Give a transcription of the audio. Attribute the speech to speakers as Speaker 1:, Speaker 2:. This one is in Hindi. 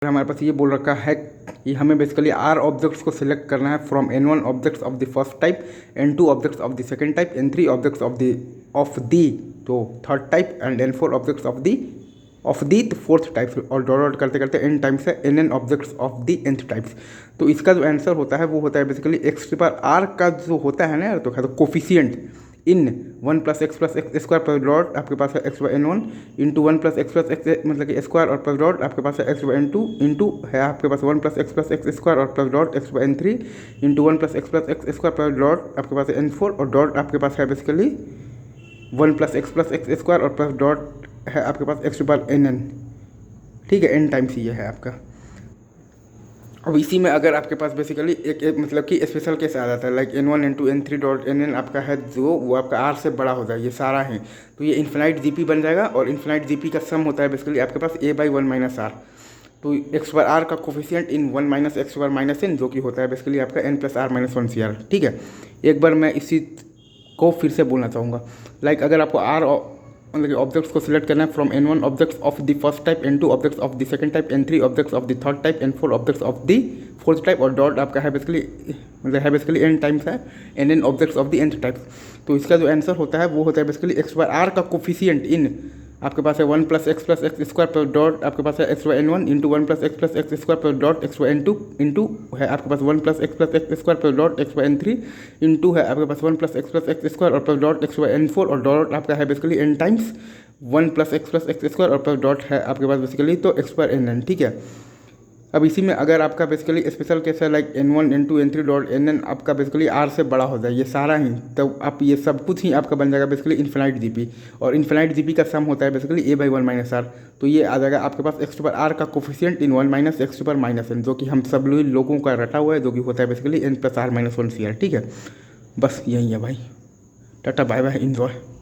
Speaker 1: हमारे पास ये बोल रखा है कि हमें बेसिकली आर ऑब्जेक्ट्स को सिलेक्ट करना है from N1 objects of the first type, N2 objects of the second type, N3 objects of the तो third type and N4 objects of the fourth type, और डॉट डॉट करते करते n टाइम्स है Nn objects of the nth types. तो इसका जो आंसर होता है वो होता है बेसिकली एक्स ट्री पर आर का जो होता है ना यार, तो क्या तो कोफिशियंट इन 1 + x + x square plus dot आपके पास है x n1 into 1 + x + x मतलब कि स्क्वायर और प्लस डॉट आपके पास है x n2 इंटू है आपके पास 1 + x + x स्क्वायर और plus dot x n3 into 1 + x + x square plus dot आपके पास है n4 और डॉट आपके पास है बेसिकली 1 + x + x स्क्वायर और प्लस डॉट है आपके पास x nn। ठीक है, n टाइम्स ये है आपका। अब इसी में अगर आपके पास बेसिकली एक मतलब कि स्पेशल केस आ जाता है like N1 N2 N3 dot Nn आपका है जो वो आपका R से बड़ा हो जाए, ये सारा है तो ये इन्फिनाइट GP बन जाएगा, और इन्फिनाइट GP का सम होता है बेसिकली आपके पास a/1 - r। तो x पर r का कोफिशिएंट इन 1 - x n जो कि होता है बेसिकली आपका n + r - 1 CR। ठीक है, एक बार मैं इसी को फिर से बोलना चाहूँगा लाइक अगर आपको r मतलब कि ऑब्जेक्ट्स को सिलेक्ट करना है from N1 objects of the first type, N2 objects of the second type, N3 objects of the third type, N4 objects of the fourth type, और डॉट आपका है बेसिकली मतलब है बेसिकली n टाइम्स है Nn objects of the nth type. तो इसका जो आंसर होता है वो होता है बेसिकली x बार r का कोफिशिएंट इन आपके पास है 1 + x + x square plus dot आपके पास है x n1 into 1 + x + x square plus dot x n2 into है आपके पास 1 + x + x square plus dot x n3 into है आपके पास 1 + x + x स्क्वायर और प्लस डॉट x n4 और डॉट आपका है basically n times 1 + x + x square और प्लस डॉट है आपके पास बेसिकली तो x nn। ठीक है, अब इसी में अगर आपका बेसिकली स्पेशल केस है like N1 N2 N3 dot Nn आपका बेसिकली R से बड़ा हो जाए, ये सारा ही तो आप ये सब कुछ ही आपका बन जाएगा बेसिकली इन्फिनाइट GP, और इन्फिनाइट GP का सम होता है बेसिकली a/1 - r। तो ये आ जाएगा आपके पास x r का कोफिशिएंट इन 1 - x n जो कि हम सब लोगों का रटा हुआ है जो कि होता है बेसिकली n + r - 1 CR। ठीक है, बस यही है भाई, टाटा बाय बाय, इन्जॉय।